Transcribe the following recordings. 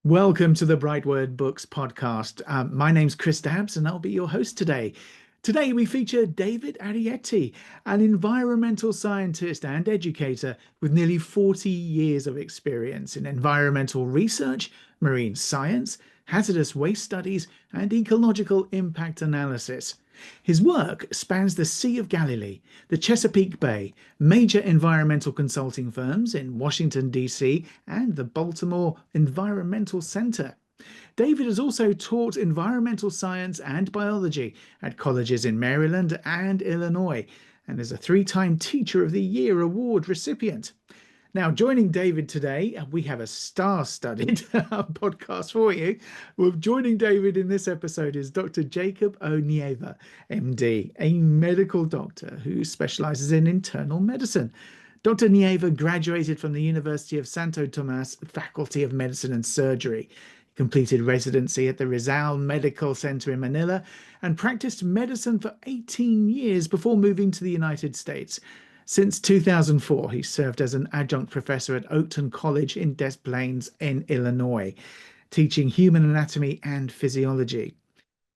Welcome to the BrightWord Books Podcast. My name's Chris Dabbs, and I'll be your host today. Today, we feature David Arieti, an environmental scientist and educator with nearly 40 years of experience in environmental research, marine science, hazardous waste studies, and ecological impact analysis. His work spans the Sea of Galilee, the Chesapeake Bay, major environmental consulting firms in Washington, D.C., and the Baltimore Environmental Center. David has also taught environmental science and biology at colleges in Maryland and Illinois, and is a three-time Teacher of the Year award recipient. Now, joining David today, we have a star-studded podcast for you. Well, joining David in this episode is Dr. Jacob O. Nieva, MD, a medical doctor who specializes in internal medicine. Dr. Nieva graduated from the University of Santo Tomas Faculty of Medicine and Surgery, completed residency at the Rizal Medical Center in Manila, and practiced medicine for 18 years before moving to the United States. Since 2004, he served as an adjunct professor at Oakton College in Des Plaines in Illinois, teaching human anatomy and physiology.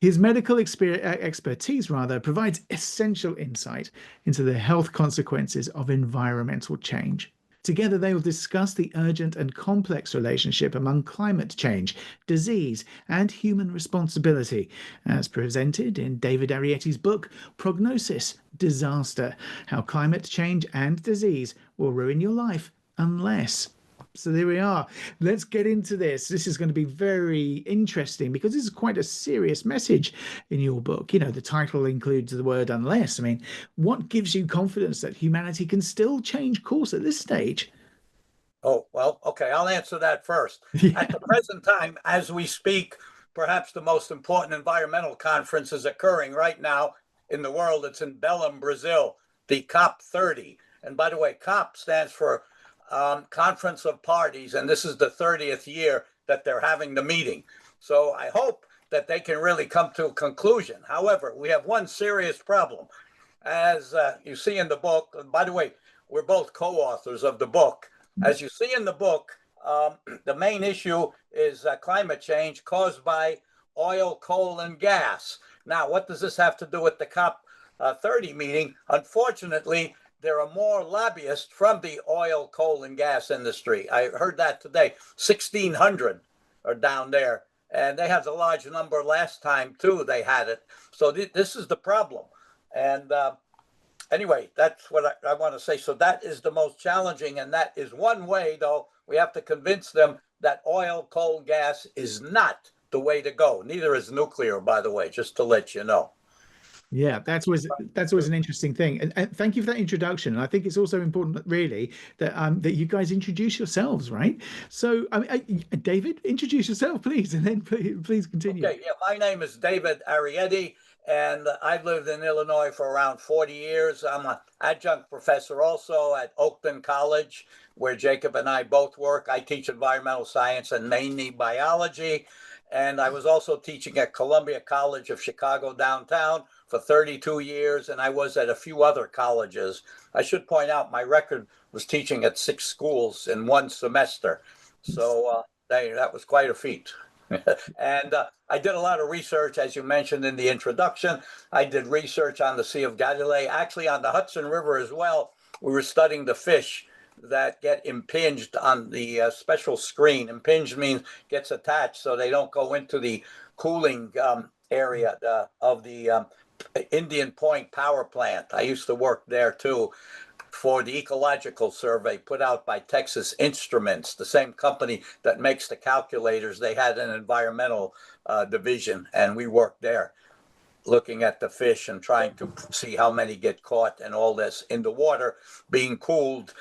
His medical expertise provides essential insight into the health consequences of environmental change. Together, they will discuss the urgent and complex relationship among climate change, disease, and human responsibility, as presented in David Arieti's book, Prognosis, Disaster: How Climate Change and Disease Will Ruin Your Life Unless. So there we are. Let's get into this. This is going to be very interesting because this is quite a serious message in your book. You know, the title includes the word unless. I mean, what gives you confidence that humanity can still change course at this stage? Oh, well, okay, I'll answer that first. Yeah. At the present time, as we speak, perhaps the most important environmental conference is occurring right now in the world. It's in Belém, Brazil, the COP30. And by the way, COP stands for Conference of Parties, and this is the 30th year that they're having the meeting. So I hope that they can really come to a conclusion. However, we have one serious problem. As you see in the book, and by the way, we're both co-authors of the book. As you see in the book, the main issue is climate change caused by oil, coal, and gas. Now, what does this have to do with the COP30 meeting? Unfortunately, there are more lobbyists from the oil, coal, and gas industry. I heard that today. 1,600 are down there. And they had a large number last time, too. They had it. So this is the problem. And anyway, that's what I want to say. So that is the most challenging. And that is one way, though, we have to convince them that oil, coal, gas is not the way to go. Neither is nuclear, by the way, just to let you know. Yeah, that's always an interesting thing, and thank you for that introduction. And I think it's also important, really, that you guys introduce yourselves, right? So, David, introduce yourself, please, and then please continue. Okay, yeah, my name is David Arieti, and I've lived in Illinois for around 40 years. I'm an adjunct professor also at Oakton College, where Jacob and I both work. I teach environmental science and mainly biology. And I was also teaching at Columbia College of Chicago downtown for 32 years, and I was at a few other colleges. I should point out my record was teaching at 6 schools in one semester. So that was quite a feat. And I did a lot of research, as you mentioned in the introduction. I did research on the Sea of Galilee, actually on the Hudson River as well. We were studying the fish that get impinged on the special screen. Impinged means gets attached so they don't go into the cooling area of the Indian Point power plant. I used to work there too for the ecological survey put out by Texas Instruments, the same company that makes the calculators. They had an environmental division, and we worked there looking at the fish and trying to see how many get caught and all this in the water being cooled,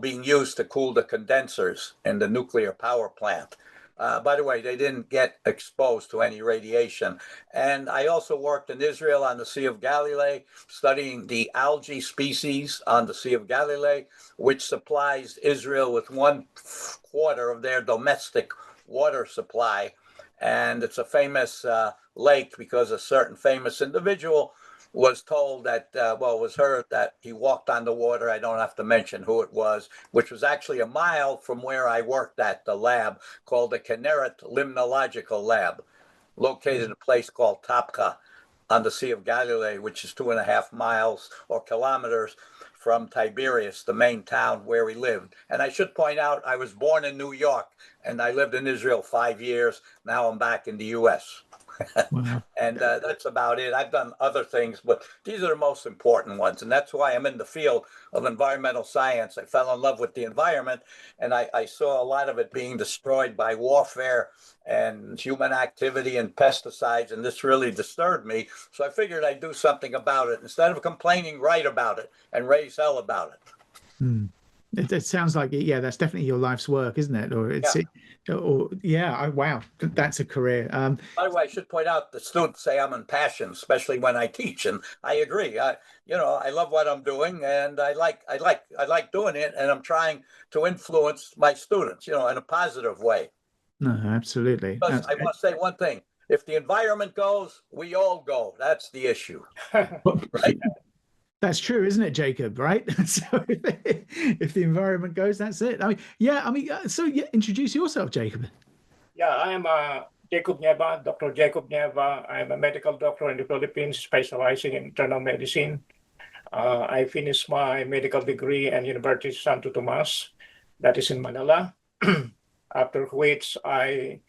being used to cool the condensers in the nuclear power plant. By the way, they didn't get exposed to any radiation. And I also worked in Israel on the Sea of Galilee, studying the algae species on the Sea of Galilee, which supplies Israel with 1/4 of their domestic water supply. And it's a famous lake because a certain famous individual was told that, was heard that he walked on the water. I don't have to mention who it was, which was actually a mile from where I worked at the lab called the Kinneret Limnological Lab, located in a place called Tapka on the Sea of Galilee, which is 2.5 miles or kilometers from Tiberias, the main town where we lived. And I should point out, I was born in New York and I lived in Israel 5 years. Now I'm back in the US. Wow. And that's about it. I've done other things, but these are the most important ones. And that's why I'm in the field of environmental science. I fell in love with the environment, and I saw a lot of it being destroyed by warfare and human activity and pesticides. And this really disturbed me. So I figured I'd do something about it. Instead of complaining, write about it and raise hell about it. Hmm. It sounds like, yeah, that's definitely your life's work, isn't it? Or it's, wow, that's a career. By the way, I should point out the students say I'm impassioned, especially when I teach, and I agree. I love what I'm doing, and I like doing it, and I'm trying to influence my students, in a positive way. No, absolutely. Because I must say one thing: if the environment goes, we all go. That's the issue, right? That's true, isn't it, Jacob? Right? So if the environment goes, that's it. Introduce yourself, Jacob. Yeah, I am Jacob Nieva, Dr. Jacob Nieva. I'm a medical doctor in the Philippines, specializing in internal medicine. I finished my medical degree at University of Santo Tomas, that is in Manila. After which I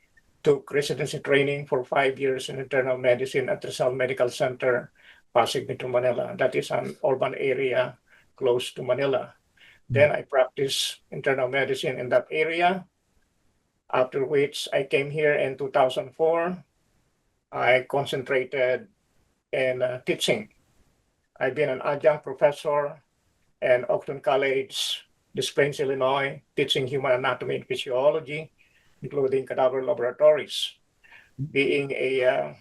took residency training for 5 years in internal medicine at Rizal Medical Center, Pasig, Metro Manila. That is an urban area close to Manila. Then I practiced internal medicine in that area. After which I came here in 2004. I concentrated in teaching. I've been an adjunct professor in Oakton College, Des Plaines, Illinois, teaching human anatomy and physiology, including cadaver laboratories. Being a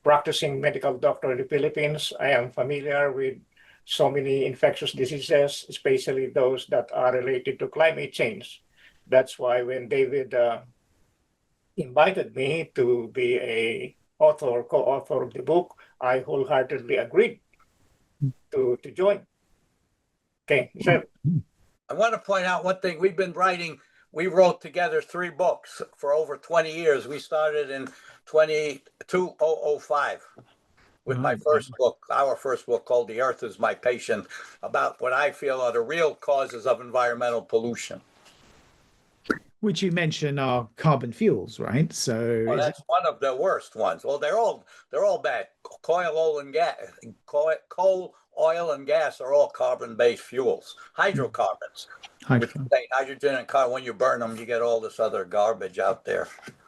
practicing medical doctor in the Philippines, I am familiar with so many infectious diseases, especially those that are related to climate change. That's why when David invited me to be a co-author of the book, I wholeheartedly agreed to join. Okay, so I want to point out one thing. We wrote together 3 books for over 20 years. We started in 2005 with my first book, our first book called The Earth is My Patient, about what I feel are the real causes of environmental pollution. Which you mentioned are carbon fuels, right? So that's one of the worst ones. Well, they're all bad. Coal, oil, and gas are all carbon-based fuels. Hydrocarbons. Hydrogen and carbon. When you burn them, you get all this other garbage out there.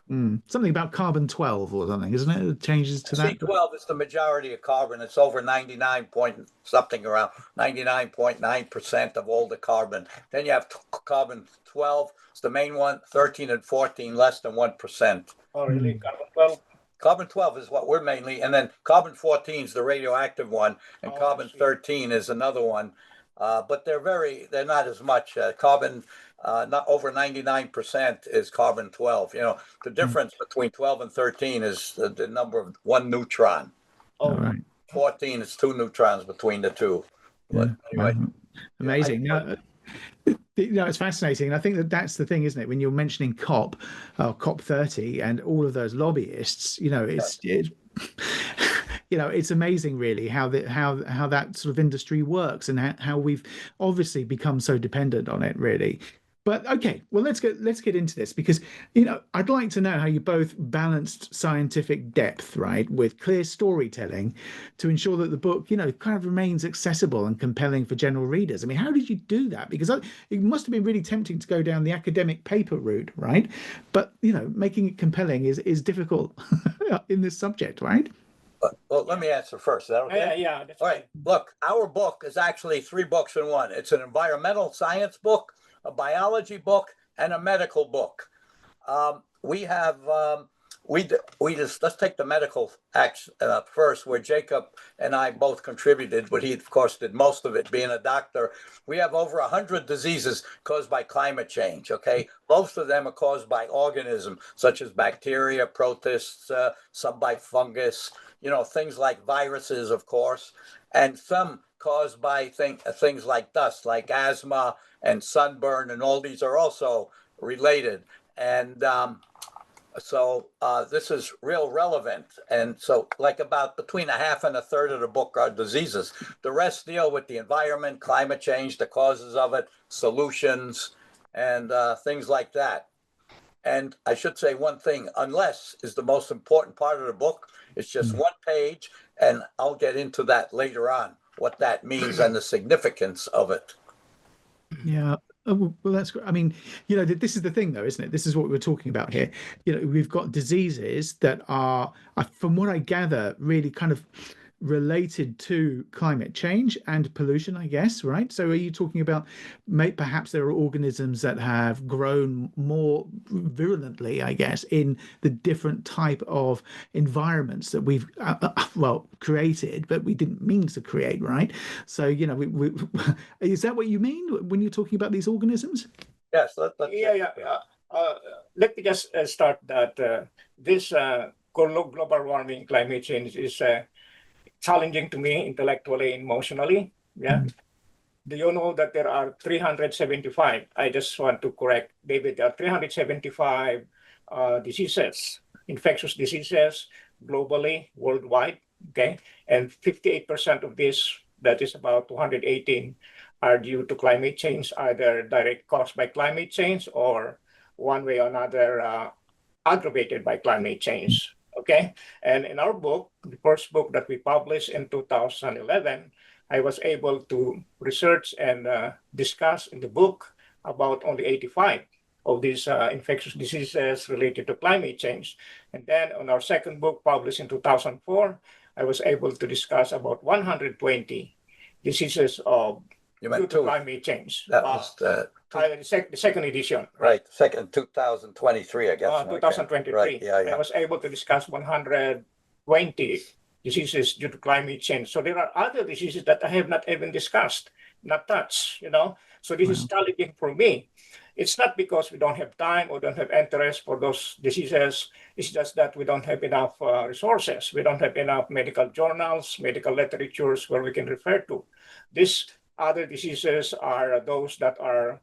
Something about carbon 12 or something, isn't it? It changes to that. C12 is the majority of carbon. It's over 99.9% of all the carbon. Then you have carbon 12. It's the main one. 13 and 14, less than 1%. Oh, really? Carbon 12? Carbon 12 is what we're mainly, and then carbon 14 is the radioactive one, and carbon 13 is another one. But they're not as much. Carbon, not over 99% is carbon 12. The difference between 12 and 13 is the number of 1 neutron. Oh, right. 14 is 2 neutrons between the two. But anyway. Amazing. It's fascinating. And I think that's the thing, isn't it? When you're mentioning COP30 and all of those lobbyists, it's amazing really how that sort of industry works and how we've obviously become so dependent on it really. But okay, well, let's get into this because, I'd like to know how you both balanced scientific depth, right, with clear storytelling to ensure that the book, kind of remains accessible and compelling for general readers. I mean, how did you do that? Because it must have been really tempting to go down the academic paper route, right? But, making it compelling is difficult in this subject, right? Well, let me answer first. Is that okay? Yeah. All right. Look, our book is actually 3 books in one. It's an environmental science book, a biology book, and a medical book. We have let's take the medical acts first, where Jacob and I both contributed, but he, of course, did most of it being a doctor. We have over 100 diseases caused by climate change, okay? Most of them are caused by organisms, such as bacteria, protists, some by fungus, things like viruses, of course, and some caused by things like dust, like asthma and sunburn, and all these are also related. And so this is real relevant. And so like about between a half and a third of the book are diseases. The rest deal with the environment, climate change, the causes of it, solutions, and things like that. And I should say one thing, unless is the most important part of the book. It's just one page, and I'll get into that later on, what that means and the significance of it. Yeah. Oh, well, that's great. I mean, this is the thing, though, isn't it? This is what we're talking about here. We've got diseases that are, from what I gather, really kind of related to climate change and pollution, I guess, right? So are you talking about perhaps there are organisms that have grown more virulently, I guess, in the different type of environments that we've, created, but we didn't mean to create, right? So, is that what you mean when you're talking about these organisms? Yes. Let me just start that this global warming, climate change is challenging to me intellectually, emotionally. Yeah. Do you know that there are 375? I just want to correct David. There are 375 diseases, infectious diseases globally, worldwide. Okay, and 58% of this, that is about 218, are due to climate change, either direct caused by climate change or one way or another aggravated by climate change. Okay, and in our book, the first book that we published in 2011, I was able to research and discuss in the book about only 85 of these infectious diseases related to climate change. And then on our second book, published in 2004, I was able to discuss about 120 diseases due to climate change. That was the second edition. Right, second 2023, I guess. 2023. Right, yeah. I was able to discuss 120 diseases due to climate change. So there are other diseases that I have not even discussed, not touched, So this is challenging for me. It's not because we don't have time or don't have interest for those diseases. It's just that we don't have enough resources. We don't have enough medical journals, medical literatures where we can refer to. These other diseases are those that are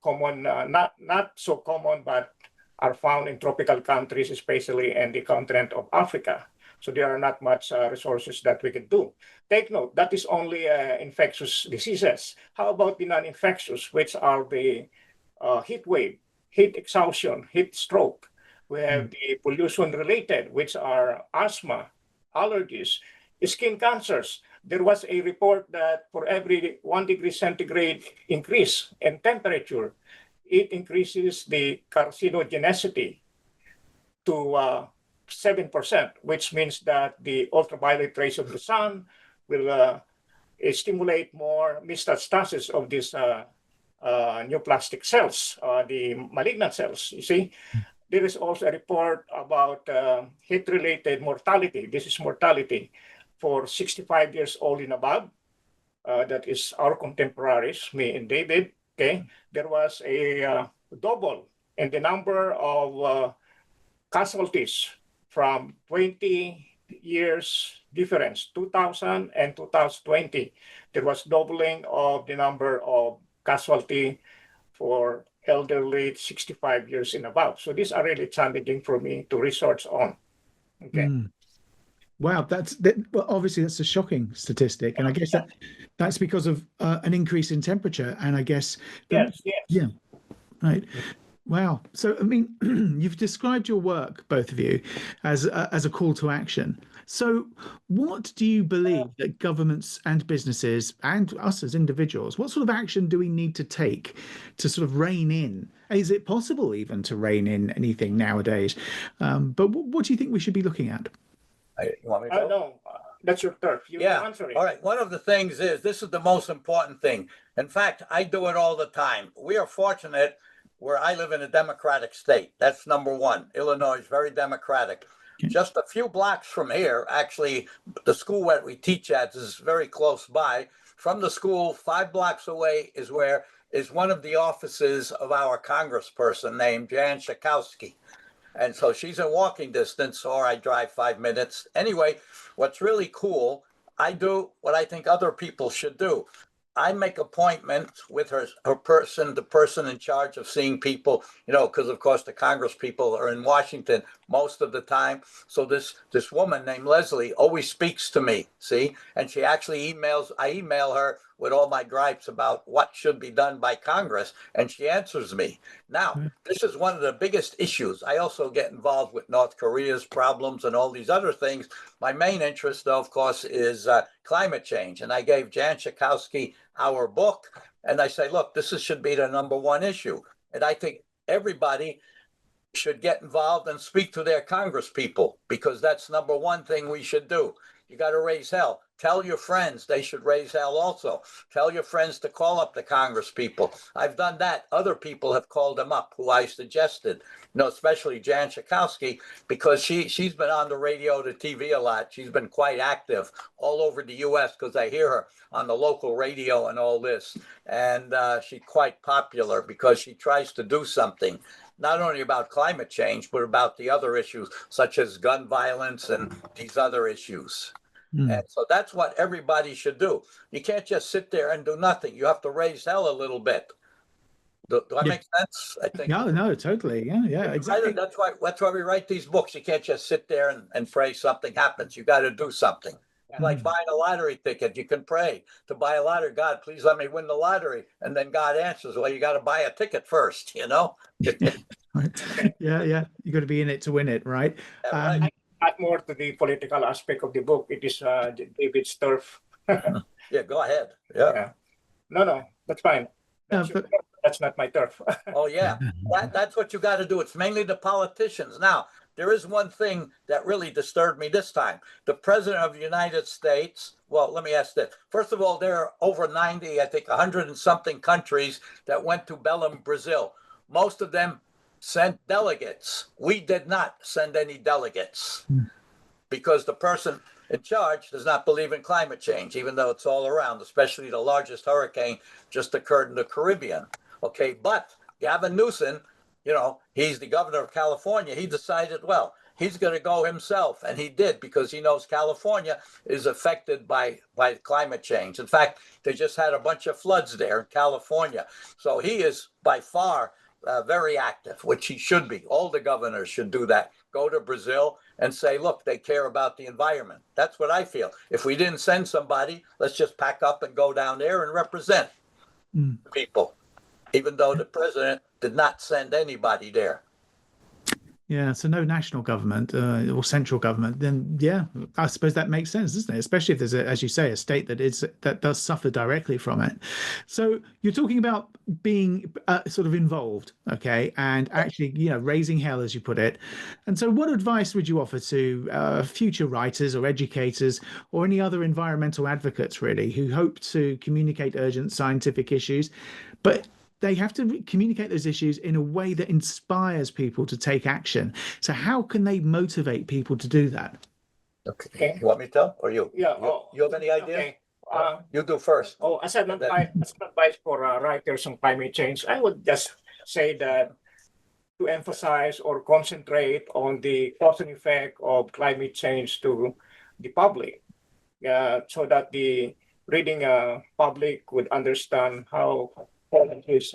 common, not so common, but are found in tropical countries, especially in the continent of Africa. So there are not much resources that we can do. Take note, that is only infectious diseases. How about the non-infectious, which are the heat wave, heat exhaustion, heat stroke? We have the pollution-related, which are asthma, allergies, skin cancers. There was a report that for every 1 degree centigrade increase in temperature, it increases the carcinogenicity to 7%, which means that the ultraviolet rays of the sun will stimulate more metastasis of these neoplastic cells, the malignant cells. You see, there is also a report about heat-related mortality. This is mortality for 65 years old and above. That is our contemporaries, me and David. Okay, there was a double in the number of casualties from 20 years difference, 2000 and 2020. There was doubling of the number of casualty for elderly 65 years and above. So these are really challenging for me to research on. Okay. Wow, well, obviously that's a shocking statistic, and I guess that's because of an increase in temperature, and I guess yes, yeah, right. Wow. So, I mean, you've described your work, both of you, as a call to action. So, what do you believe that governments and businesses and us as individuals, what sort of action do we need to take to sort of rein in? Is it possible even to rein in anything nowadays? But what do you think we should be looking at? You want me to go? No, that's your turf. You answer it. All right. One of the things is, this is the most important thing. In fact, I do it all the time. We are fortunate. where I live in a Democratic state. That's number one. Illinois is very Democratic. Okay. Just a few blocks from here, actually, the school that we teach at is very close by. From the school, 5 blocks away is where is one of the offices of our congressperson named Jan Schakowsky. And so she's in walking distance, or I drive 5 minutes. Anyway, what's really cool, I do what I think other people should do. I make appointments with the person in charge of seeing people, because of course the Congress people are in Washington most of the time. So this woman named Leslie always speaks to me, see, and she actually I email her with all my gripes about what should be done by Congress, and she answers me. Now, this is one of the biggest issues. I also get involved with North Korea's problems and all these other things. My main interest, though, of course, is climate change. And I gave Jan Schakowsky our book, and I say, look, this should be the number one issue. And I think everybody should get involved and speak to their Congress people, because that's number one thing we should do. You got to raise hell. Tell your friends they should raise hell also. Tell your friends to call up the Congress people. I've done that. Other people have called them up who I suggested, especially Jan Schakowsky, because she's been on the radio, the TV a lot. She's been quite active all over the U.S. because I hear her on the local radio and all this. And she's quite popular because she tries to do something, not only about climate change, but about the other issues, such as gun violence and these other issues. And so that's what everybody should do. You can't just sit there and do nothing. You have to raise hell a little bit. Do I make sense? I think. No, totally. Yeah, exactly. That's why we write these books. You can't just sit there and pray something happens. You got to do something. Like buying a lottery ticket, you can pray to buy a lottery. God, please let me win the lottery. And then God answers, well, you got to buy a ticket first, Right. Yeah. You got to be in it to win it, right? Right. Add more to the political aspect of the book. It is David's turf. Yeah, go ahead. Yeah. No, that's fine. That's not my turf. Oh, yeah. That's what you got to do. It's mainly the politicians. Now, there is one thing that really disturbed me this time. The president of the United States, well, let me ask this. First of all, there are over 90, I think 100 and something countries that went to Belém, Brazil. Most of them sent delegates. We did not send any delegates because the person in charge does not believe in climate change, even though it's all around, especially the largest hurricane just occurred in the Caribbean. Okay, but Gavin Newsom, he's the governor of California. He decided, well, he's going to go himself. And he did, because he knows California is affected by climate change. In fact, they just had a bunch of floods there in California. So he is by far very active, which he should be. All the governors should do that. Go to Brazil and say, look, they care about the environment. That's what I feel. If we didn't send somebody, let's just pack up and go down there and represent people, even though the president did not send anybody there. Yeah, so no national government or central government, then I suppose that makes sense, doesn't it? Especially if there's, as you say, a state that does suffer directly from it. So you're talking about being sort of involved, okay, and actually, raising hell, as you put it. And so what advice would you offer to future writers or educators or any other environmental advocates, really, who hope to communicate urgent scientific issues, but they have to communicate those issues in a way that inspires people to take action? So how can they motivate people to do that? Okay. You want me to tell, or you? Yeah. You have any idea? Okay. You do first. As an advice for writers on climate change, I would just say that to emphasize or concentrate on the cause and effect of climate change to the public, so that the reading public would understand how this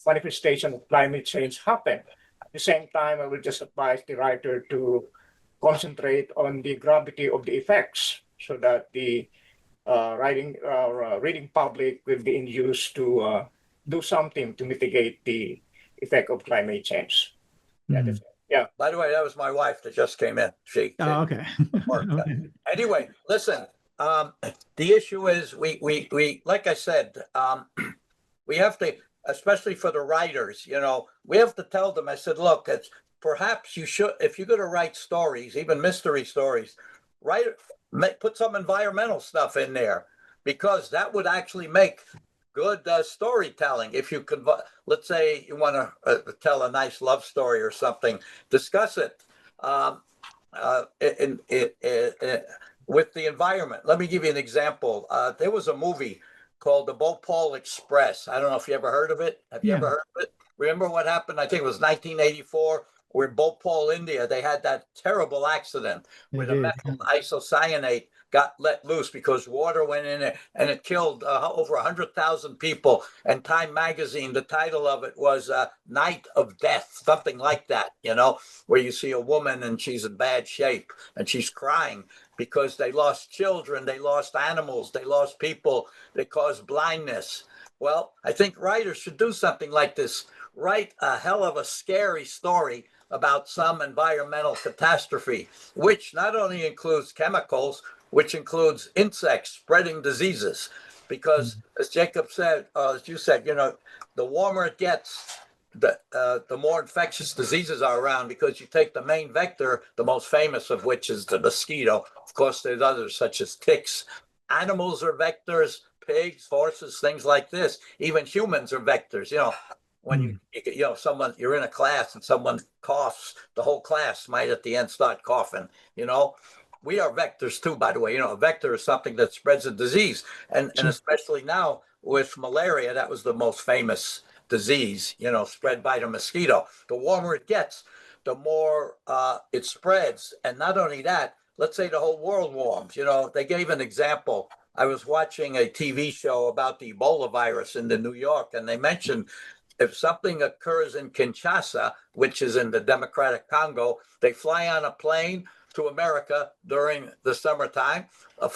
manifestation of climate change happen. At the same time, I will just advise the writer to concentrate on the gravity of the effects, so that the reading public will be induced to do something to mitigate the effect of climate change. Yeah. By the way, that was my wife that just came in. She okay. Okay. Anyway, listen. The issue is we like I said, we have to, especially for the writers, we have to tell them. I said, look, perhaps you should, if you're going to write stories, even mystery stories, put some environmental stuff in there, because that would actually make good storytelling. If you can, let's say you want to tell a nice love story or something, discuss it with the environment. Let me give you an example. There was a movie called The Bhopal Express. I don't know if you ever heard of it. Have you ever heard of it? Remember what happened? I think it was 1984, where in Bhopal, India, they had that terrible accident where the methyl isocyanate got let loose because water went in it, and it killed over 100,000 people. And Time magazine, the title of it was Night of Death, something like that, where you see a woman and she's in bad shape and she's crying because they lost children, they lost animals, they lost people, they caused blindness. Well, I think writers should do something like this. Write a hell of a scary story about some environmental catastrophe, which not only includes chemicals, which includes insects spreading diseases. Because as Jacob said, as you said, the warmer it gets, the more infectious diseases are around, because you take the main vector, the most famous of which is the mosquito. Of course, there's others such as ticks. Animals are vectors, pigs, horses, things like this. Even humans are vectors. When you're in a class and someone coughs, the whole class might at the end start coughing. We are vectors too, by the way. A vector is something that spreads a disease, and especially now with malaria, that was the most famous disease, spread by the mosquito. The warmer it gets, the more it spreads. And not only that, let's say the whole world warms. They gave an example. I was watching a TV show about the Ebola virus in New York, and they mentioned if something occurs in Kinshasa, which is in the Democratic Congo, they fly on a plane to America during the summertime. A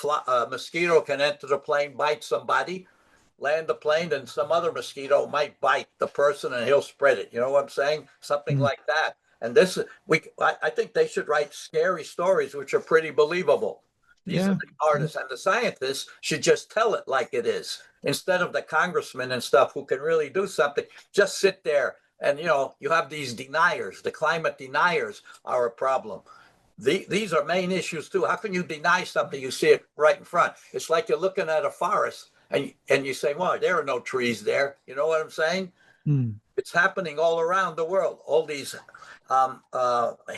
mosquito can enter the plane, bite somebody, land the plane, and some other mosquito might bite the person and he'll spread it. You know what I'm saying? Something like that. And I think they should write scary stories which are pretty believable. These are the artists, and the scientists should just tell it like it is, instead of the congressmen and stuff who can really do something. Just sit there and, you have these deniers. The climate deniers are a problem. These are main issues too. How can you deny something? You see it right in front. It's like you're looking at a forest and you say, well, there are no trees there. You know what I'm saying? It's happening all around the world. All these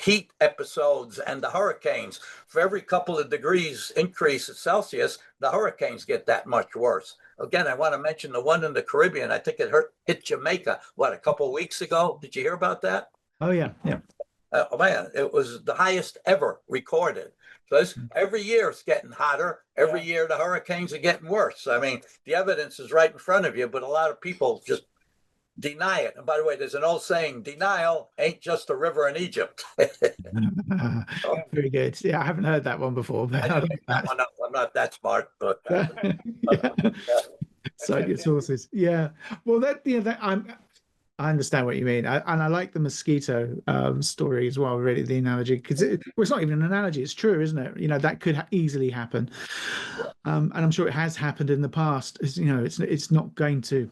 heat episodes and the hurricanes. For every couple of degrees increase in Celsius, the hurricanes get that much worse. Again, I want to mention the one in the Caribbean. I think it hit Jamaica, a couple of weeks ago. Did you hear about that? Oh, yeah. Man, it was the highest ever recorded. So every year it's getting hotter. Every year the hurricanes are getting worse. I mean, the evidence is right in front of you, but a lot of people just deny it. And by the way, there's an old saying, denial ain't just a river in Egypt. Very good. Yeah, I haven't heard that one before. But I'm not that smart, but cite your sources. Yeah. Well, I understand what you mean. And I like the mosquito story as well, really, the analogy, because it's not even an analogy. It's true, isn't it? That could easily happen. And I'm sure it has happened in the past. It's not going to,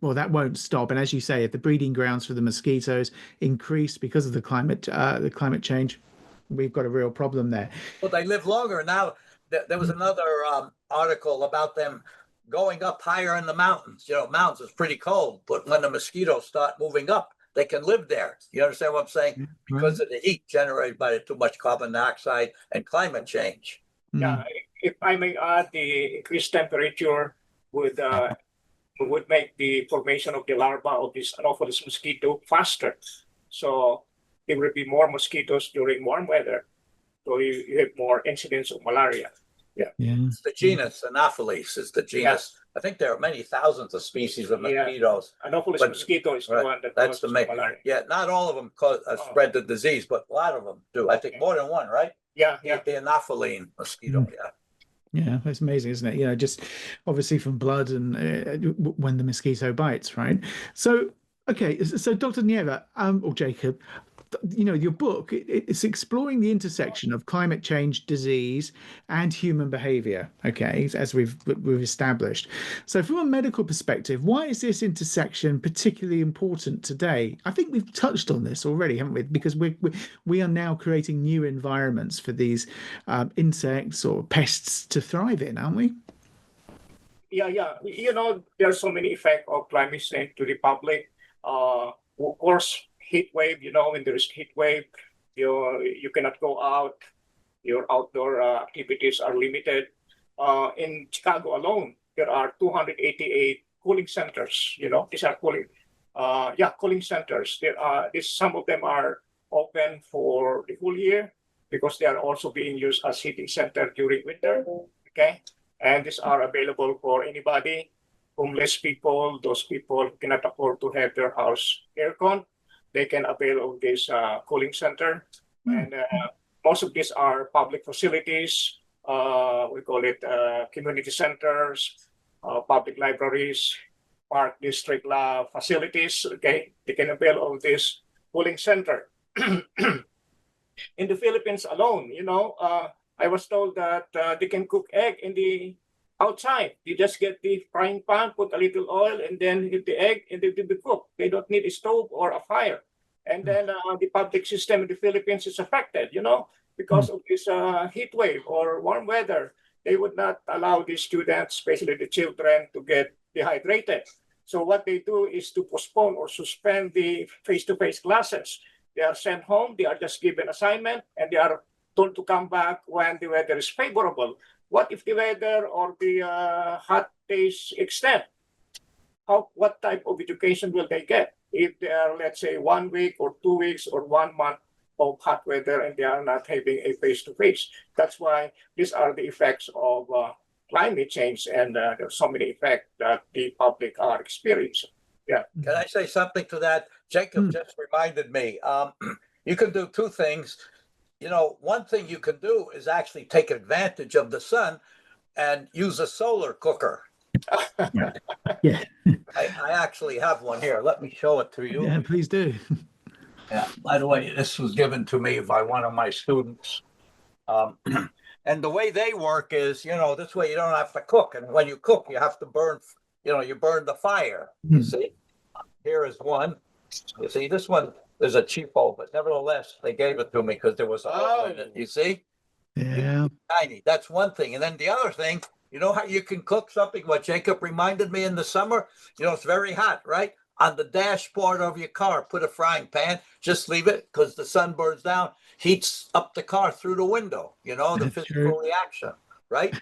well, that won't stop. And as you say, if the breeding grounds for the mosquitoes increase because of the climate change, we've got a real problem there. Well, they live longer. Now, there was another article about them going up higher in the mountains. Mountains is pretty cold, but when the mosquitoes start moving up, they can live there. You understand what I'm saying? Because of the heat generated by too much carbon dioxide and climate change. Yeah, if I may add, the increased temperature would make the formation of the larva of this Anopheles mosquito faster. So there will be more mosquitoes during warm weather. So you have more incidence of malaria. Yeah. It's the genus Anopheles is the genus. Yeah. I think there are many thousands of species of mosquitoes. Anopheles mosquito is the one that's the malaria. Yeah, not all of them spread the disease, but a lot of them do. I think more than one, right? Yeah. The Anopheline mosquito, Yeah, it's amazing, isn't it? Just obviously from blood and when the mosquito bites, right? So, okay, so Dr. Nieva, or Jacob, your book, it's exploring the intersection of climate change, disease, and human behavior, okay, as we've established. So from a medical perspective, why is this intersection particularly important today? I think we've touched on this already, haven't we? Because we are now creating new environments for these insects or pests to thrive in, aren't we? yeah. There's so many effects of climate change to the public. Of course, heat wave. When there is heat wave, you cannot go out. Your outdoor activities are limited. In Chicago alone, there are 288 cooling centers. These are cooling centers. Some of them are open for the whole year because they are also being used as heating center during winter. Okay, and these are available for anybody, homeless people, those people who cannot afford to have their house aircon. They can avail of this cooling center, and most of these are public facilities. We call it community centers, public libraries, park district facilities. Okay, they can avail of this cooling center. In the Philippines alone, I was told that they can cook egg in the outside. You just get the frying pan, put a little oil, and then hit the egg, and it will be cooked. They don't need a stove or a fire. And then the public system in the Philippines is affected, because of this heat wave or warm weather. They would not allow the students, especially the children, to get dehydrated. So what they do is to postpone or suspend the face-to-face classes. They are sent home, they are just given assignment, and they are told to come back when the weather is favorable. What if the weather or the hot days extend? What type of education will they get if they are, let's say, 1 week or 2 weeks or 1 month of hot weather and they are not having a face-to-face? That's why these are the effects of climate change, and there's so many effects that the public are experiencing. Yeah. Can I say something to that? Jacob just reminded me. You can do two things. One thing you can do is actually take advantage of the sun and use a solar cooker. Yeah. I actually have one here. Let me show it to you. Yeah, please do. Yeah. By the way, this was given to me by one of my students. And the way they work is, this way you don't have to cook. And when you cook, you have to burn, you burn the fire. You see? Here is one. You see, this one is a cheapo, but nevertheless, they gave it to me because there was a hole in it. You see? Yeah. Tiny. That's one thing. And then the other thing, how you can cook something? What Jacob reminded me in the summer, it's very hot, right? On the dashboard of your car, put a frying pan, just leave it because the sun burns down, heats up the car through the window, the physical reaction, right?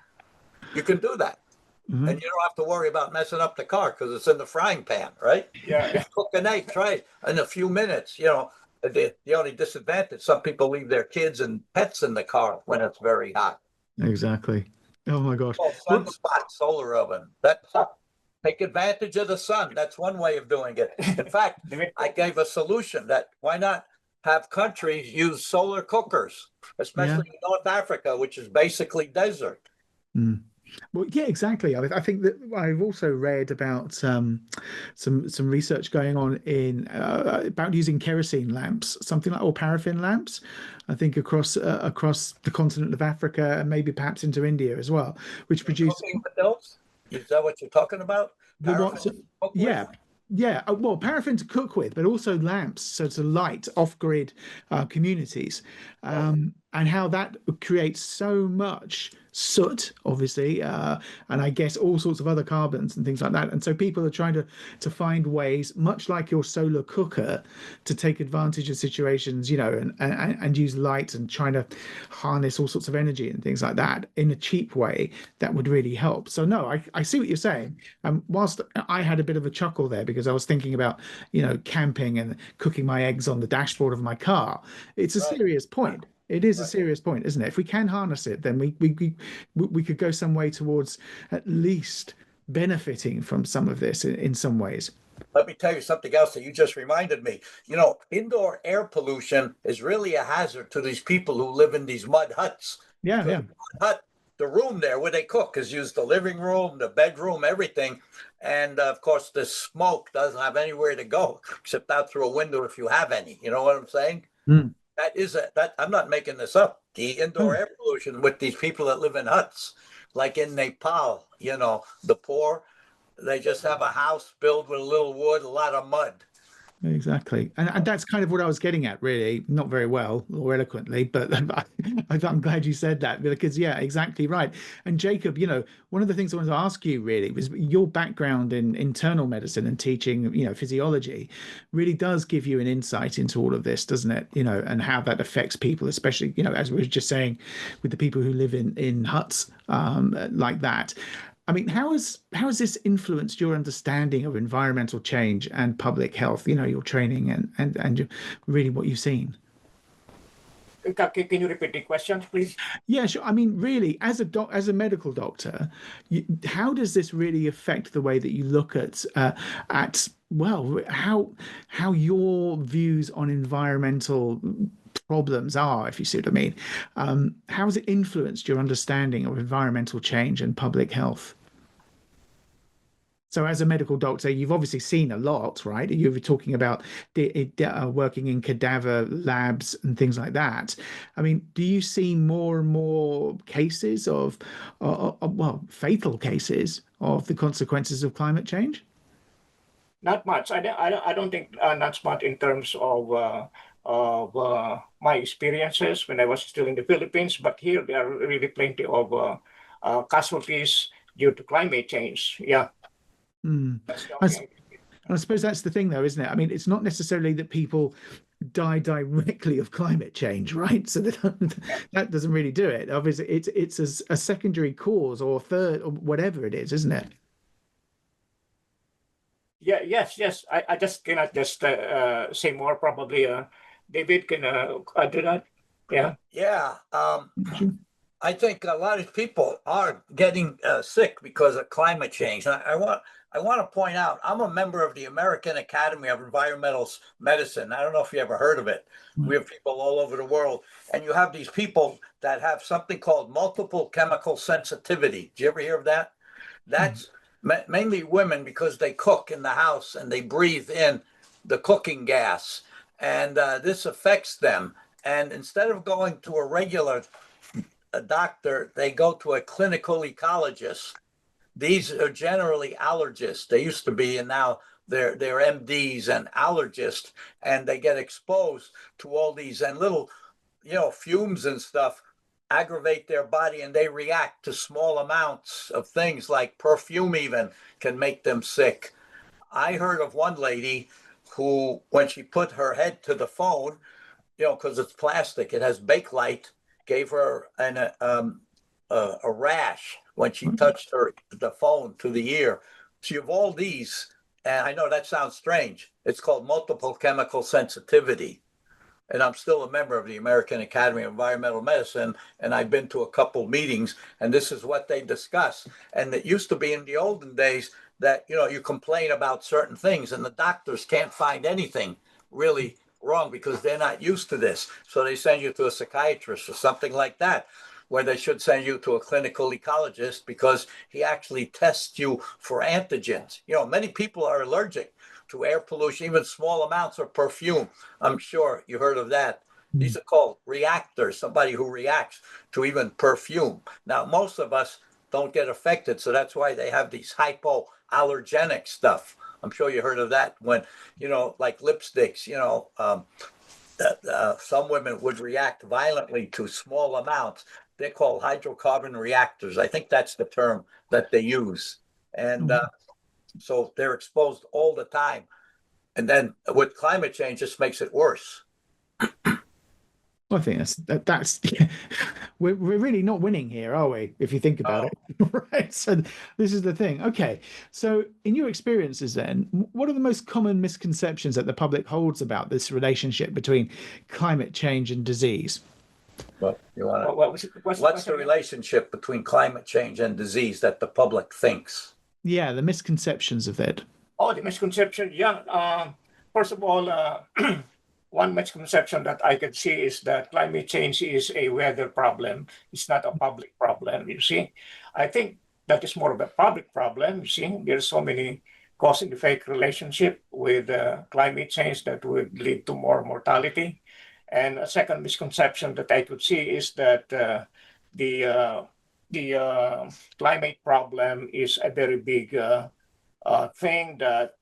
You can do that. And you don't have to worry about messing up the car because it's in the frying pan, right? Yeah. Cook an egg, try it in a few minutes. The only disadvantage, some people leave their kids and pets in the car when it's very hot. Exactly. Oh my gosh. Sunspot solar oven. Take advantage of the sun. That's one way of doing it. In fact, I gave a solution that why not have countries use solar cookers, especially in North Africa, which is basically desert. Well, yeah, exactly. I think that I've also read about some research going on in about using kerosene lamps, something like, or paraffin lamps. I think across the continent of Africa and maybe perhaps into India as well, which produce. Cooking with those? Is that what you're talking about? Yeah. Well, paraffin to cook with, but also lamps, so to light off-grid communities, and how that creates so much soot, obviously, and I guess all sorts of other carbons and things like that. And so people are trying to find ways, much like your solar cooker, to take advantage of situations, and use light and trying to harness all sorts of energy and things like that in a cheap way that would really help. So no, I see what you're saying. Whilst I had a bit of a chuckle there because I was thinking about, camping and cooking my eggs on the dashboard of my car. It's a serious point. It is a serious point, isn't it? If we can harness it, then we could go some way towards at least benefiting from some of this in some ways. Let me tell you something else that you just reminded me. Indoor air pollution is really a hazard to these people who live in these mud huts. Yeah. The room there where they cook is used the living room, the bedroom, everything. And of course, the smoke doesn't have anywhere to go except out through a window if you have any. You know what I'm saying? That I'm not making this up. The indoor air pollution with these people that live in huts, like in Nepal, the poor, they just have a house built with a little wood, a lot of mud. Exactly. And that's kind of what I was getting at, really. Not very well or eloquently, but I'm glad you said that because, yeah, exactly right. And Jacob, one of the things I wanted to ask you really was your background in internal medicine and teaching, physiology really does give you an insight into all of this, doesn't it? And how that affects people, especially, as we were just saying, with the people who live in huts like that. I mean, how has this influenced your understanding of environmental change and public health? Your training and really what you've seen. Can you repeat the question, please? Yeah, sure. I mean, really, as a medical doctor, how does this really affect the way that you look at well, how your views on environmental problems are, if you see what I mean? How has it influenced your understanding of environmental change and public health? So, as a medical doctor, you've obviously seen a lot, right? You were talking about working in cadaver labs and things like that. I mean, do you see more and more cases of, well, fatal cases of the consequences of climate change? Not much. I don't think not much in terms of my experiences when I was still in the Philippines, but here there are really plenty of casualties due to climate change. Yeah. That's the I, only I suppose that's the thing, though, isn't it? I mean, it's not necessarily that people die directly of climate change, right? So that doesn't really do it. Obviously, it's a secondary cause or third or whatever it is, isn't it? Yeah, yes. I just cannot just say more. Probably David can add to that. Yeah. Yeah. I think a lot of people are getting sick because of climate change. And I want to point out, I'm a member of the American Academy of Environmental Medicine. I don't know if you ever heard of it. We have people all over the world, and you have these people that have something called multiple chemical sensitivity. Do you ever hear of that? That's mainly women because they cook in the house and they breathe in the cooking gas, and this affects them. And instead of going to a doctor, they go to a clinical ecologist. These are generally allergists. They used to be, and now they're MDs and allergists, and they get exposed to all these and little, fumes and stuff aggravate their body, and they react to small amounts of things like perfume even can make them sick. I heard of one lady who, when she put her head to the phone, because it's plastic, it has bakelite, gave her a rash when she touched the phone to the ear. So you have all these, and I know that sounds strange. It's called multiple chemical sensitivity. And I'm still a member of the American Academy of Environmental Medicine, and I've been to a couple meetings, and this is what they discuss. And it used to be in the olden days that, you complain about certain things, and the doctors can't find anything really wrong because they're not used to this. So they send you to a psychiatrist or something like that, where they should send you to a clinical ecologist because he actually tests you for antigens. Many people are allergic to air pollution, even small amounts of perfume. I'm sure you heard of that. These are called reactors, somebody who reacts to even perfume. Now, most of us don't get affected, so that's why they have these hypoallergenic stuff. I'm sure you heard of that when, like lipsticks, some women would react violently to small amounts. They're called hydrocarbon reactors. I think that's the term that they use. And so they're exposed all the time. And then with climate change, this makes it worse. I think that's we're really not winning here, are we? If you think about it, right? So this is the thing. Okay, so in your experiences, then, what are the most common misconceptions that the public holds about this relationship between climate change and disease? Well, what's the relationship between climate change and disease that the public thinks? Yeah, the misconceptions of it. Oh, the misconception. Yeah. First of all, one misconception that I can see is that climate change is a weather problem. It's not a public problem, you see. I think that is more of a public problem, you see. There's so many cause and effect relationship with climate change that would lead to more mortality. And a second misconception that I could see is that the climate problem is a very big thing that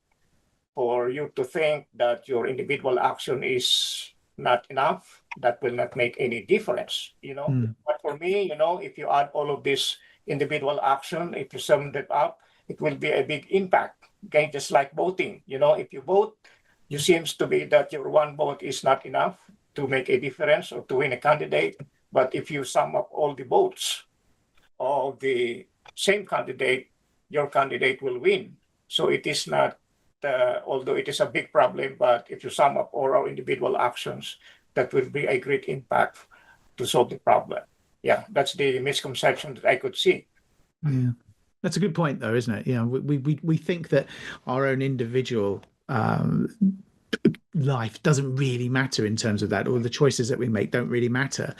for you to think that your individual action is not enough, that will not make any difference, But for me, if you add all of this individual action, if you sum it up, it will be a big impact. Okay, just like voting, if you vote, you seems to be that your one vote is not enough to make a difference or to win a candidate. But if you sum up all the votes of the same candidate, your candidate will win. So it is not, although it is a big problem, but if you sum up all our individual actions, that will be a great impact to solve the problem. Yeah, that's the misconception that I could see. Yeah, that's a good point, though, isn't it? Yeah, we think that our own individual life doesn't really matter in terms of that, or the choices that we make don't really matter.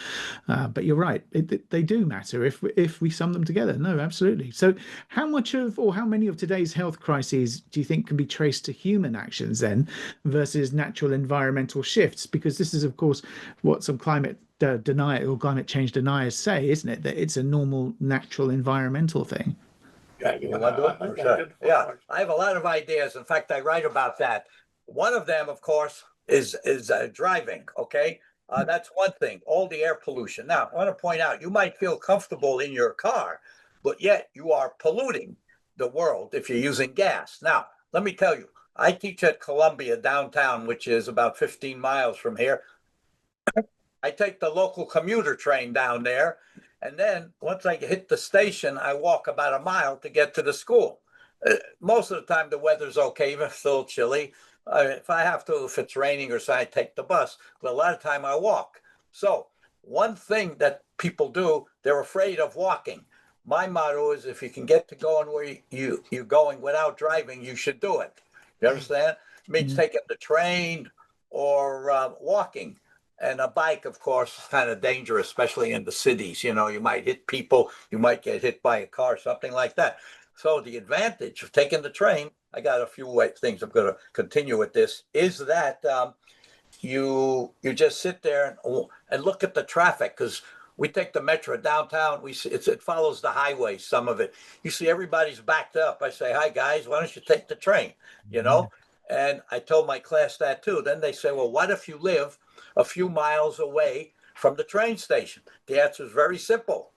But you're right; they do matter if we sum them together. No, absolutely. So, how much of, or how many of today's health crises do you think can be traced to human actions then, versus natural environmental shifts? Because this is, of course, what some climate denial or climate change deniers say, isn't it? That it's a normal, natural, environmental thing. Yeah, you want to do it? Sure. Yeah, I have a lot of ideas. In fact, I write about that. One of them, of course, is driving. Okay, that's one thing. All the air pollution. Now, I want to point out, you might feel comfortable in your car, but yet you are polluting the world if you're using gas. Now, let me tell you, I teach at Columbia downtown, which is about 15 miles from here. I take the local commuter train down there, and then once I hit the station, I walk about a mile to get to the school. Most of the time, the weather's okay, even if it's a little chilly. If I have to, if it's raining or so, I take the bus. But a lot of time I walk. So one thing that people do, they're afraid of walking. My motto is, if you can get to going where you're going without driving, you should do it. You understand? It means taking the train or walking. And a bike, of course, is kind of dangerous, especially in the cities. You might hit people, you might get hit by a car, something like that. So the advantage of taking the train, I got a few things I'm going to continue with this, is that you just sit there and look at the traffic, because we take the metro downtown. It follows the highway, some of it. You see everybody's backed up. I say, hi, guys, why don't you take the train, And I told my class that too. Then they say, well, what if you live a few miles away from the train station? The answer is very simple.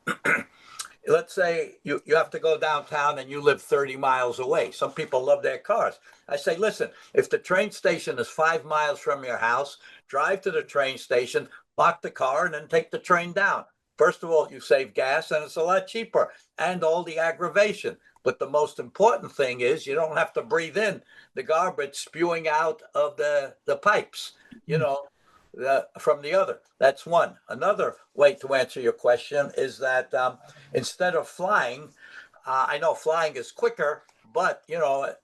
Let's say you have to go downtown and you live 30 miles away. Some people love their cars. I say, listen, if the train station is 5 miles from your house, drive to the train station, park the car, and then take the train down. First of all, you save gas, and it's a lot cheaper, and all the aggravation. But the most important thing is you don't have to breathe in the garbage spewing out of the pipes, from the other. That's one. Another way to answer your question is that instead of flying, I know flying is quicker, but,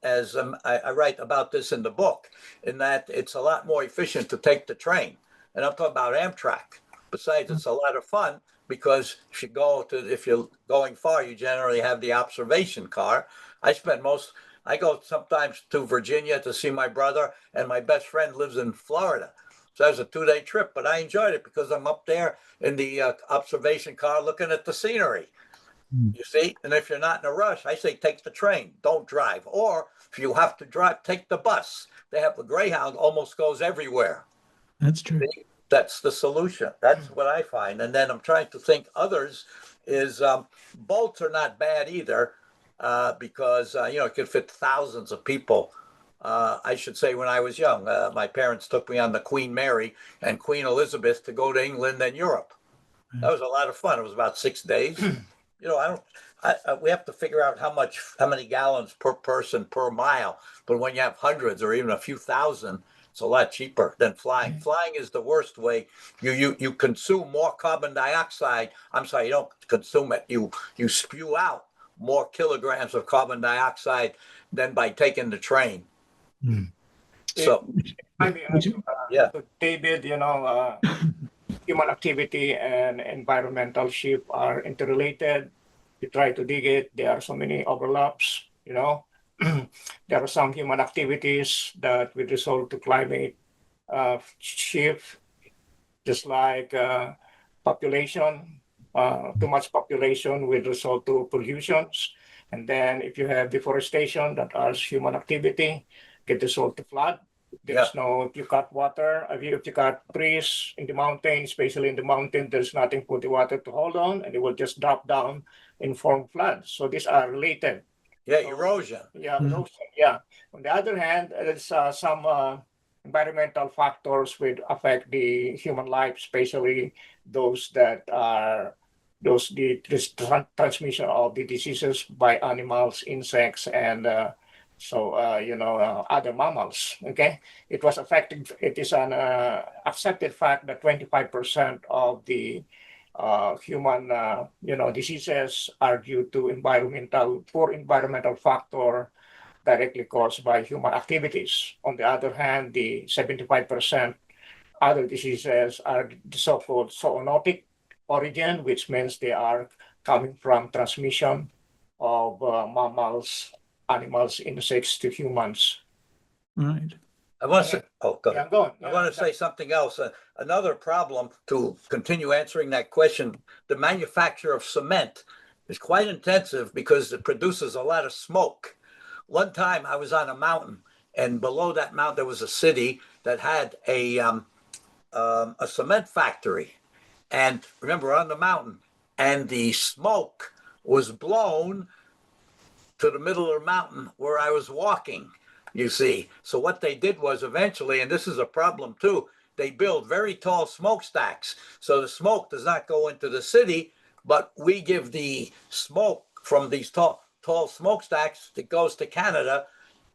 as I write about this in the book, in that it's a lot more efficient to take the train. And I'm talking about Amtrak. Besides, it's a lot of fun, because if you're going far, you generally have the observation car. I go sometimes to Virginia to see my brother, and my best friend lives in Florida. So it was a 2-day trip, but I enjoyed it because I'm up there in the observation car looking at the scenery. You see? And if you're not in a rush, I say take the train, don't drive. Or if you have to drive, take the bus. They have the Greyhound, almost goes everywhere. That's true. See? That's the solution. That's what I find. And then I'm trying to think others is boats are not bad either, because, it could fit thousands of people. I should say, when I was young, my parents took me on the Queen Mary and Queen Elizabeth to go to England and Europe. That was a lot of fun. It was about 6 days. We have to figure out how many gallons per person per mile. But when you have hundreds or even a few thousand, it's a lot cheaper than flying. Flying is the worst way. You consume more carbon dioxide. I'm sorry, you don't consume it. You spew out more kilograms of carbon dioxide than by taking the train. So, David, human activity and environmental shift are interrelated. You try to dig it, there are so many overlaps, There are some human activities that will result to climate shift, just like population. Too much population will result to pollutions. And then if you have deforestation, that is human activity. get result to flood. There's no, if you cut water, if you cut trees in the mountain, especially in the mountain, there's nothing for the water to hold on, and it will just drop down and form floods. So these are related. Yeah, erosion. Yeah, erosion. Yeah. On the other hand, there's some environmental factors which affect the human life, especially those that are the transmission of the diseases by animals, insects, and other mammals. Okay, it is an accepted fact that 25% of the human diseases are due to poor environmental factor directly caused by human activities. On the other hand, the 75% other diseases are the so-called zoonotic origin, which means they are coming from transmission of mammals, animals, insects to humans. Right. I want to say, go ahead. Go on. I want to say something else. Another problem, to continue answering that question, the manufacture of cement is quite intensive because it produces a lot of smoke. One time I was on a mountain, and below that mountain there was a city that had a cement factory. And remember, on the mountain, and the smoke was blown to the middle of the mountain where I was walking, you see. So what they did was eventually, and this is a problem too, they build very tall smokestacks. So the smoke does not go into the city, but we give the smoke from these tall smokestacks that goes to Canada.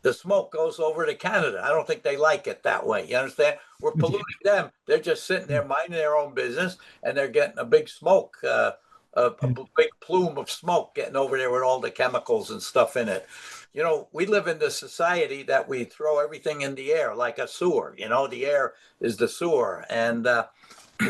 The smoke goes over to Canada. I don't think they like it that way. You understand? We're polluting them. They're just sitting there minding their own business, and they're getting a big smoke, a big plume of smoke getting over there with all the chemicals and stuff in it. You know, we live in this society that we throw everything in the air like a sewer. You know, the air is the sewer. And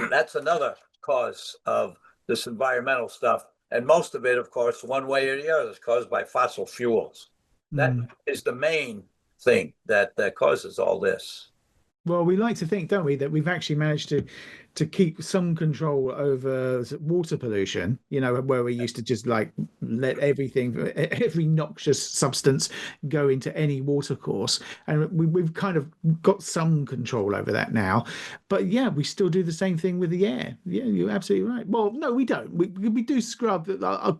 that's another cause of this environmental stuff. And most of it, of course, one way or the other, is caused by fossil fuels. That is the main thing that causes all this. Well, we like to think, don't we, that we've actually managed to keep some control over water pollution, you know, where we used to just like let every noxious substance go into any water course. And we've kind of got some control over that now. But yeah, we still do the same thing with the air. Yeah, you're absolutely right. Well, no, we don't. We do scrub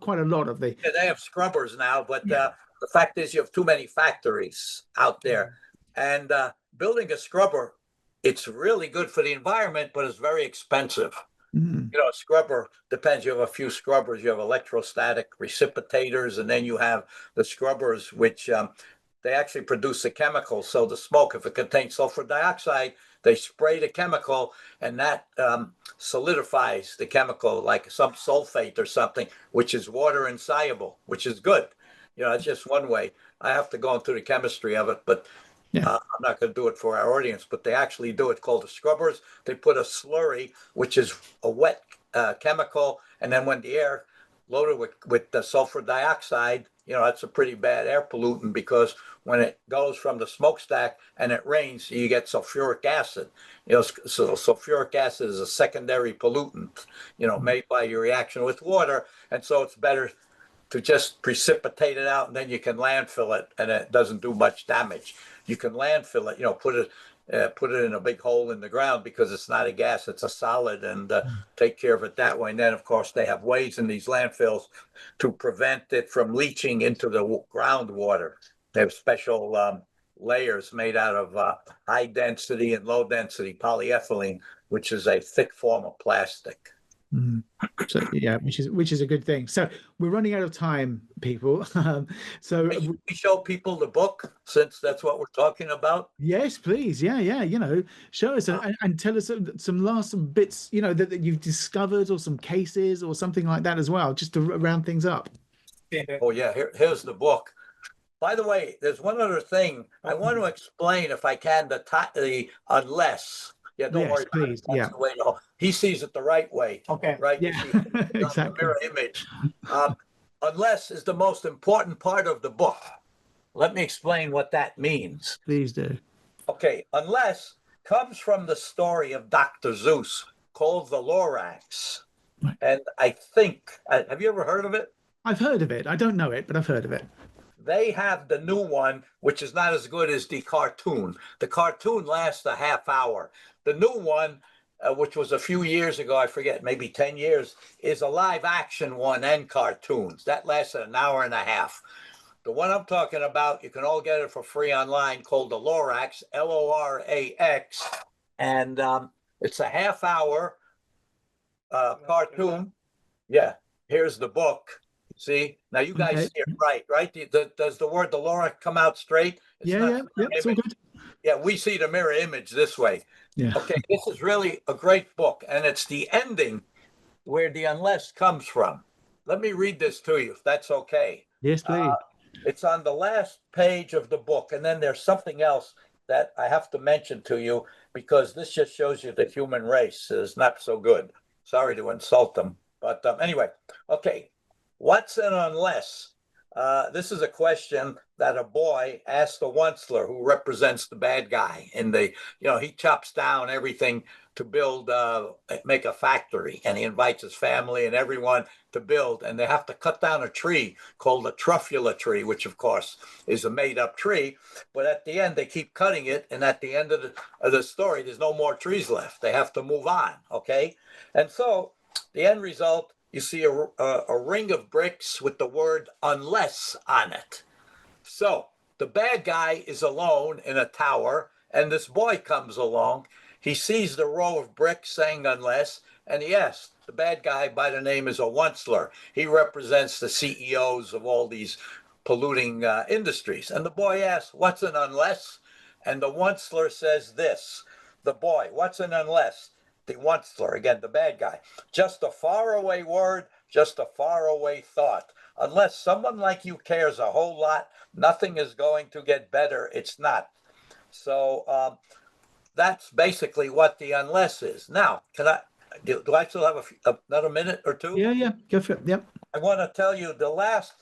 quite a lot of the... Yeah, they have scrubbers now, but the fact is you have too many factories out there. And building a scrubber, it's really good for the environment, but it's very expensive. You know, a scrubber depends. You have a few scrubbers. You have electrostatic precipitators, and then you have the scrubbers, which they actually produce a chemical. So the smoke, if it contains sulfur dioxide, they spray the chemical, and that solidifies the chemical like some sulfate or something, which is water insoluble, which is good. You know, it's just one way. I have to go into the chemistry of it, but I'm not going to do it for our audience, but they actually do it, called the scrubbers. They put a slurry, which is a wet chemical, and then when the air loaded with the sulfur dioxide, you know, that's a pretty bad air pollutant, because when it goes from the smokestack and it rains, you get sulfuric acid. You know, so sulfuric acid is a secondary pollutant, you know, made by your reaction with water, and so it's better to just precipitate it out, and then you can landfill it, and it doesn't do much damage. You can landfill it, you know, put it in a big hole in the ground, because it's not a gas, it's a solid, and take care of it that way. And then, of course, they have ways in these landfills to prevent it from leaching into the groundwater. They have special layers made out of high density and low density polyethylene, which is a thick form of plastic. So yeah, which is a good thing. So we're running out of time, people. So Can you show people the book, since that's what we're talking about? Yes, please. Yeah. You know, show us and tell us some bits, you know, that you've discovered, or some cases or something like that as well, just to round things up. Oh yeah, here's the book. By the way, there's one other thing I want to explain, if I can, the unless. Yeah, don't worry. Please. That's the way to go. He sees it the right way. Okay. Right? Yeah, exactly. The mirror image. Unless is the most important part of the book. Let me explain what that means. Please do. Okay, unless comes from the story of Dr. Seuss called The Lorax. Right. And I think, have you ever heard of it? I've heard of it. I don't know it, but I've heard of it. They have the new one, which is not as good as the cartoon. The cartoon lasts a half hour. The new one, which was a few years ago, I forget, maybe 10 years, is a live action one and cartoons. That lasted an hour and a half. The one I'm talking about, you can all get it for free online, called the Lorax, Lorax. And it's a half hour cartoon. Yeah, here's the book. See, now you guys see it right? Does the word the Lorax come out straight? It's all good. Yeah, we see the mirror image this way. Yeah. Okay, this is really a great book, and it's the ending where the unless comes from. Let me read this to you, if that's okay. Yes, please. It's on the last page of the book, and then there's something else that I have to mention to you, because this just shows you the human race is not so good. Sorry to insult them, but anyway, okay. What's an unless? This is a question that a boy asked the Onceler, who represents the bad guy. And he chops down everything to build, make a factory. And he invites his family and everyone to build. And they have to cut down a tree called a truffula tree, which, of course, is a made-up tree. But at the end, they keep cutting it. And at the end of the story, there's no more trees left. They have to move on, okay? And so the end result, you see a ring of bricks with the word unless on it. So the bad guy is alone in a tower, and this boy comes along. He sees the row of bricks saying unless, and he asks, the bad guy by the name is a Onceler. He represents the CEOs of all these polluting industries. And the boy asks, what's an unless? And the Onceler says this. The boy, what's an unless? The Onceler, again, the bad guy. Just a faraway word, just a faraway thought. Unless someone like you cares a whole lot, nothing is going to get better. It's not. So that's basically what the unless is. Now, do I still have another minute or two? Yeah, go for it. Yep. I want to tell you the last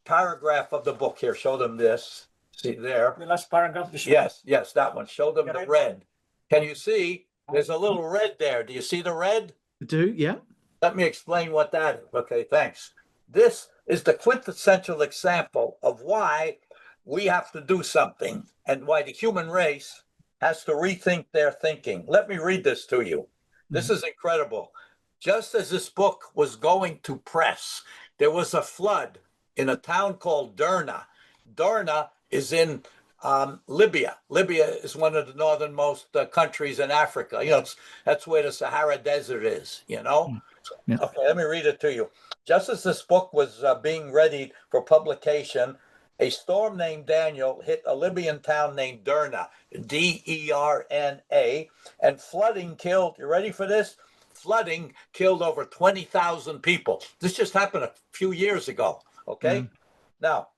paragraph of the book here. Show them this. See there? The last paragraph. Yes, that one. Show them the red. Can you see? There's a little red there. Do you see the red? I do, yeah. Let me explain what that is. Okay, thanks. This is the quintessential example of why we have to do something and why the human race has to rethink their thinking. Let me read this to you. This is incredible. Just as this book was going to press, there was a flood in a town called Derna. Derna is in Libya. Libya is one of the northernmost countries in Africa. That's where the Sahara Desert is, Yeah. Okay, let me read it to you. Just as this book was being ready for publication, a storm named Daniel hit a Libyan town named Derna, Derna, and flooding killed, you ready for this? Flooding killed over 20,000 people. This just happened a few years ago, okay? Now,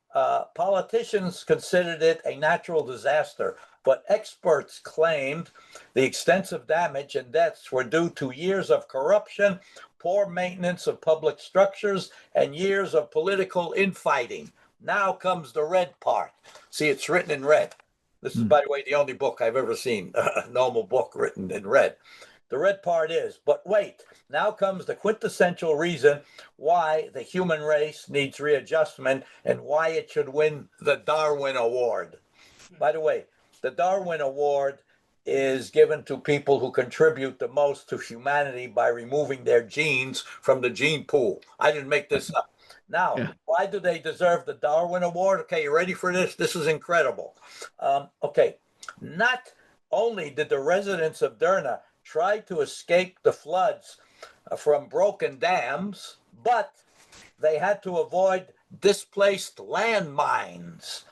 politicians considered it a natural disaster, but experts claimed the extensive damage and deaths were due to years of corruption, poor maintenance of public structures, and years of political infighting. Now comes the red part. See, it's written in red. This is, by the way, the only book I've ever seen, a normal book written in red. The red part is, but wait, now comes the quintessential reason why the human race needs readjustment and why it should win the Darwin Award. By the way, the Darwin Award is given to people who contribute the most to humanity by removing their genes from the gene pool. I didn't make this up. Now, why do they deserve the Darwin Award? Okay, you ready for this? This is incredible. Okay, not only did the residents of Derna try to escape the floods from broken dams, but they had to avoid displaced landmines,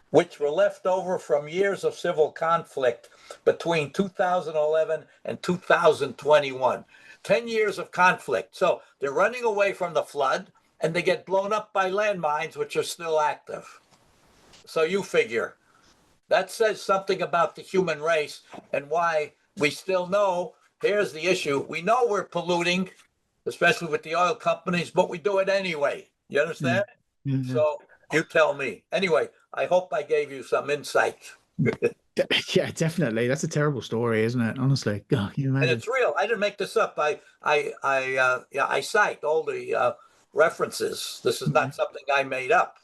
which were left over from years of civil conflict between 2011 and 2021. 10 years of conflict. So they're running away from the flood and they get blown up by landmines, which are still active. So you figure. That says something about the human race and why we still know, here's the issue. We know we're polluting, especially with the oil companies, but we do it anyway. You understand? Mm-hmm. So you tell me. Anyway, I hope I gave you some insight. Yeah, definitely. That's a terrible story, isn't it? Honestly. God, can you imagine? And it's real. I didn't make this up. I cite all the references. This is not something I made up.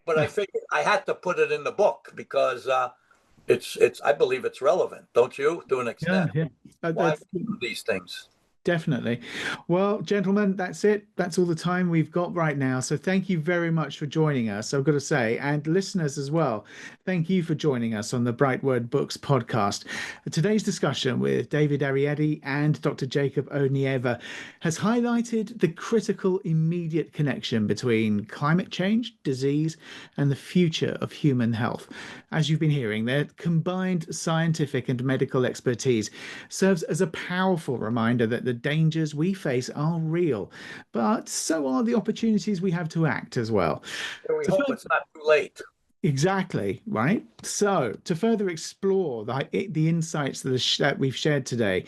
but I figured I had to put it in the book because it's I believe it's relevant, don't you? To an extent. Yeah. Why we do these things? Definitely. Well, gentlemen, that's it. That's all the time we've got right now. So thank you very much for joining us, I've got to say, and listeners as well. Thank you for joining us on the BrightWord Books podcast. Today's discussion with David Arieti and Dr. Jacob O. Nieva has highlighted the critical immediate connection between climate change, disease, and the future of human health. As you've been hearing, their combined scientific and medical expertise serves as a powerful reminder that the dangers we face are real, but so are the opportunities we have to act as well. We hope it's not too late. Exactly, right? So, to further explore the insights that we've shared today,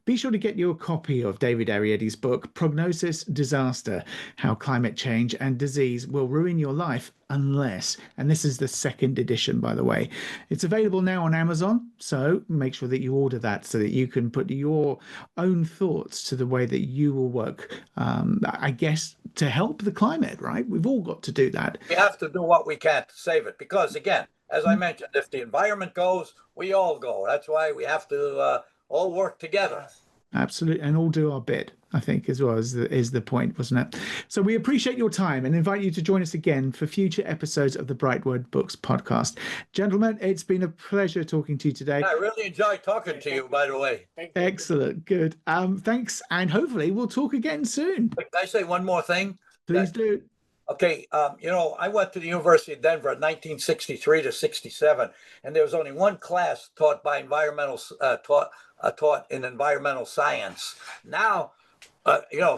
be sure to get your copy of David Arieti's book, Prognosis, Disaster: How Climate Change and Disease Will Ruin Your Life Unless, and this is the second edition, by the way. It's available now on Amazon, so make sure that you order that so that you can put your own thoughts to the way that you will work, I guess, to help the climate, right? We've all got to do that. We have to do what we can to save it because, again, as I mentioned, if the environment goes, we all go. That's why we have to all work together. Absolutely, and all do our bit, I think, as well, is the point, wasn't it? So we appreciate your time and invite you to join us again for future episodes of the BrightWord Books podcast. Gentlemen, it's been a pleasure talking to you today. I really enjoyed talking to you, by the way. Excellent, good. Thanks, and hopefully we'll talk again soon. Can I say one more thing? Please do. Okay, I went to the University of Denver in 1963 to 67, and there was only one class taught by taught in environmental science. Now,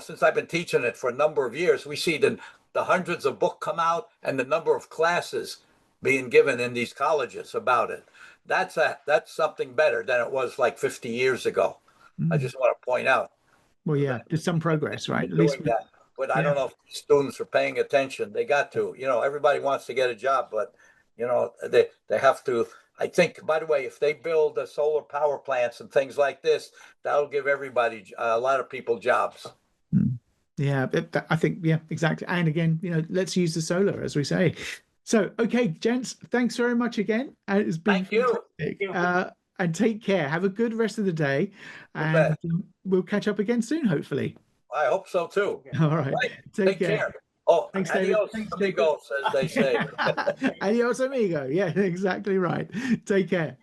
since I've been teaching it for a number of years, we see the hundreds of books come out and the number of classes being given in these colleges about it. That's something better than it was like 50 years ago. I just want to point out. Well, yeah, there's some progress, right? At least that. But I don't know if students are paying attention. They got to. Everybody wants to get a job, but they have to. I think, by the way, if they build solar power plants and things like this, that'll give everybody, a lot of people, jobs. Yeah, I think, yeah, exactly. And again, let's use the solar, as we say. So, okay, gents, thanks very much again. It's been fantastic. And take care. Have a good rest of the day. And we'll catch up again soon, hopefully. I hope so, too. All right. Take care. Oh, thanks, adios, amigos, as they say. Adios, amigo. Yeah, exactly right. Take care.